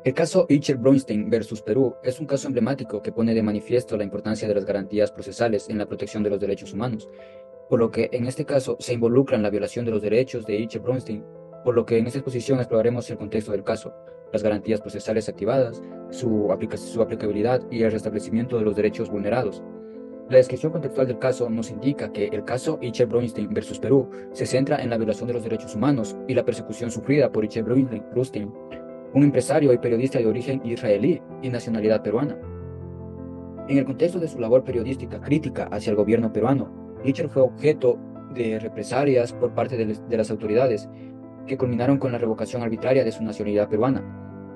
El caso Itcher-Brownstein versus Perú es un caso emblemático que pone de manifiesto la importancia de las garantías procesales en la protección de los derechos humanos, por lo que en este caso se involucra en la violación de los derechos de Itcher-Brownstein, por lo que en esta exposición exploraremos el contexto del caso, las garantías procesales activadas, su aplicabilidad y el restablecimiento de los derechos vulnerados. La descripción contextual del caso nos indica que el caso Itcher-Brownstein versus Perú se centra en la violación de los derechos humanos y la persecución sufrida por Itcher-Brownstein, un empresario y periodista de origen israelí y nacionalidad peruana. En el contexto de su labor periodística crítica hacia el gobierno peruano, Itcher fue objeto de represalias por parte de las autoridades, que culminaron con la revocación arbitraria de su nacionalidad peruana,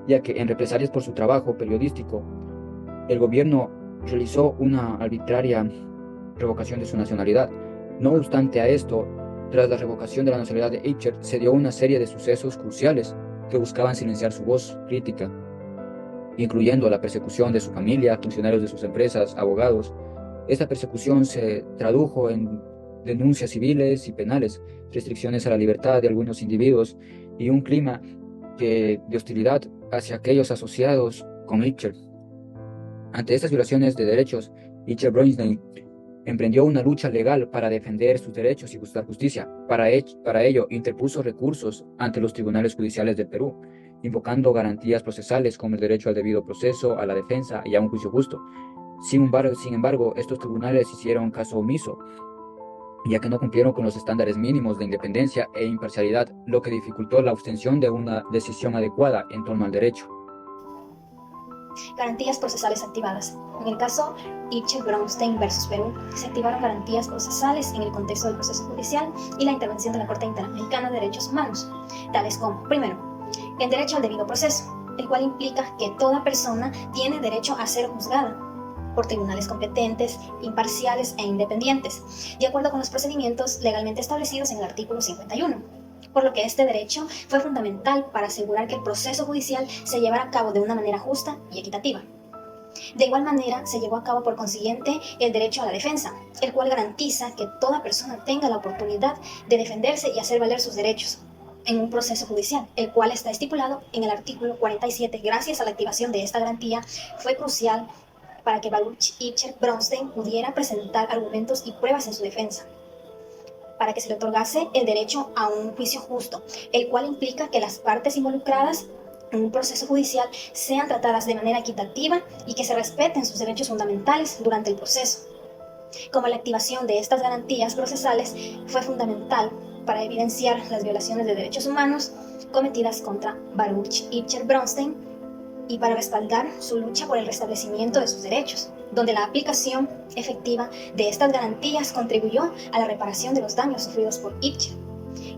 ya que en represalias por su trabajo periodístico, el gobierno realizó una arbitraria revocación de su nacionalidad. No obstante a esto, tras la revocación de la nacionalidad de Itcher, se dio una serie de sucesos cruciales que buscaban silenciar su voz crítica, incluyendo la persecución de su familia, funcionarios de sus empresas, abogados. Esta persecución se tradujo en denuncias civiles y penales, restricciones a la libertad de algunos individuos y un clima de hostilidad hacia aquellos asociados con Itcher. Ante estas violaciones de derechos, Itcher-Brownstein emprendió una lucha legal para defender sus derechos y buscar justicia. Para ello, interpuso recursos ante los tribunales judiciales del Perú, invocando garantías procesales como el derecho al debido proceso, a la defensa y a un juicio justo. Sin embargo, estos tribunales hicieron caso omiso, ya que no cumplieron con los estándares mínimos de independencia e imparcialidad, lo que dificultó la obtención de una decisión adecuada en torno al derecho. Garantías procesales activadas. En el caso Itcher-Brownstein versus Perú, se activaron garantías procesales en el contexto del proceso judicial y la intervención de la Corte Interamericana de Derechos Humanos, tales como, primero, el derecho al debido proceso, el cual implica que toda persona tiene derecho a ser juzgada por tribunales competentes, imparciales e independientes, de acuerdo con los procedimientos legalmente establecidos en el artículo 51. Por lo que este derecho fue fundamental para asegurar que el proceso judicial se llevara a cabo de una manera justa y equitativa. De igual manera, se llevó a cabo por consiguiente el derecho a la defensa, el cual garantiza que toda persona tenga la oportunidad de defenderse y hacer valer sus derechos en un proceso judicial, el cual está estipulado en el artículo 47. Gracias a la activación de esta garantía, fue crucial para que Baruch Itcher-Brownstein pudiera presentar argumentos y pruebas en su defensa, para que se le otorgase el derecho a un juicio justo, el cual implica que las partes involucradas en un proceso judicial sean tratadas de manera equitativa y que se respeten sus derechos fundamentales durante el proceso. Como la activación de estas garantías procesales fue fundamental para evidenciar las violaciones de derechos humanos cometidas contra Baruch Itcher-Brownstein y para respaldar su lucha por el restablecimiento de sus derechos, donde la aplicación efectiva de estas garantías contribuyó a la reparación de los daños sufridos por Itcher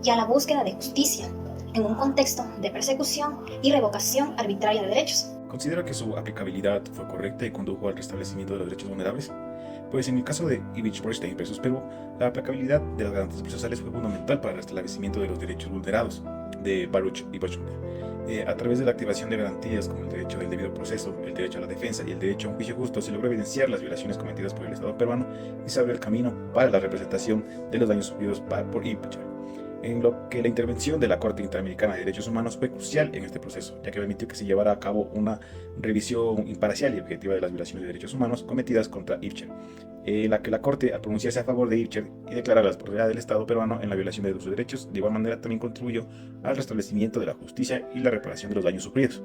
y a la búsqueda de justicia en un contexto de persecución y revocación arbitraria de derechos. ¿Considera que su aplicabilidad fue correcta y condujo al restablecimiento de los derechos vulnerables? Pues en el caso de Itcher-Brownstein versus Perú, la aplicabilidad de las garantías procesales fue fundamental para el restablecimiento de los derechos vulnerados de Baruch y Brownstein. A través de la activación de garantías como el derecho del debido proceso, el derecho a la defensa y el derecho a un juicio justo, se logró evidenciar las violaciones cometidas por el Estado peruano y se abrió el camino para la representación de los daños sufridos por Itcher, en lo que la intervención de la Corte Interamericana de Derechos Humanos fue crucial en este proceso, ya que permitió que se llevara a cabo una revisión imparcial y objetiva de las violaciones de derechos humanos cometidas contra Itcher, en la que la Corte, al pronunciarse a favor de Itcher y declarar la responsabilidad del Estado peruano en la violación de sus derechos, de igual manera también contribuyó al restablecimiento de la justicia y la reparación de los daños sufridos.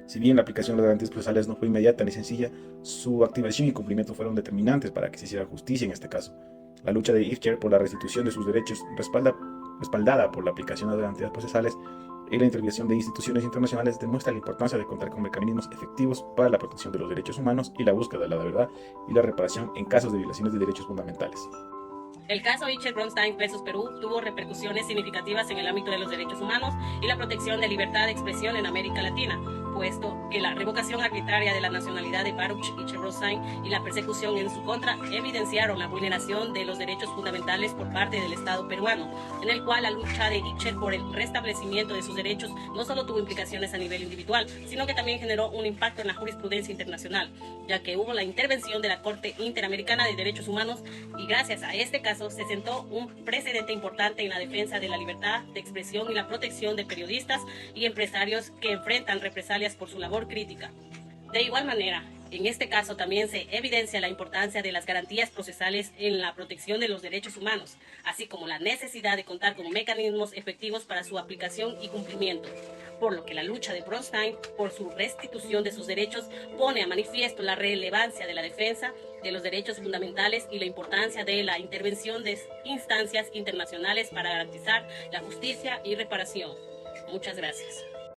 Si bien la aplicación de las garantías procesales no fue inmediata ni sencilla, su activación y cumplimiento fueron determinantes para que se hiciera justicia en este caso. La lucha de Itcher por la restitución de sus derechos, respaldada por la aplicación de las garantías procesales y la intervención de instituciones internacionales, demuestra la importancia de contar con mecanismos efectivos para la protección de los derechos humanos y la búsqueda de la verdad y la reparación en casos de violaciones de derechos fundamentales. El caso Itcher-Brownstein versus Perú tuvo repercusiones significativas en el ámbito de los derechos humanos y la protección de libertad de expresión en América Latina. supuesto que la revocación arbitraria de la nacionalidad de Baruch Itzhak-Bronstein y la persecución en su contra evidenciaron la vulneración de los derechos fundamentales por parte del Estado peruano, en el cual la lucha de Itcher por el restablecimiento de sus derechos no solo tuvo implicaciones a nivel individual, sino que también generó un impacto en la jurisprudencia internacional, ya que hubo la intervención de la Corte Interamericana de Derechos Humanos y gracias a este caso se sentó un precedente importante en la defensa de la libertad de expresión y la protección de periodistas y empresarios que enfrentan represalias por su labor crítica. De igual manera, en este caso también se evidencia la importancia de las garantías procesales en la protección de los derechos humanos, así como la necesidad de contar con mecanismos efectivos para su aplicación y cumplimiento, por lo que la lucha de Bronstein por su restitución de sus derechos pone a manifiesto la relevancia de la defensa de los derechos fundamentales y la importancia de la intervención de instancias internacionales para garantizar la justicia y reparación. Muchas gracias.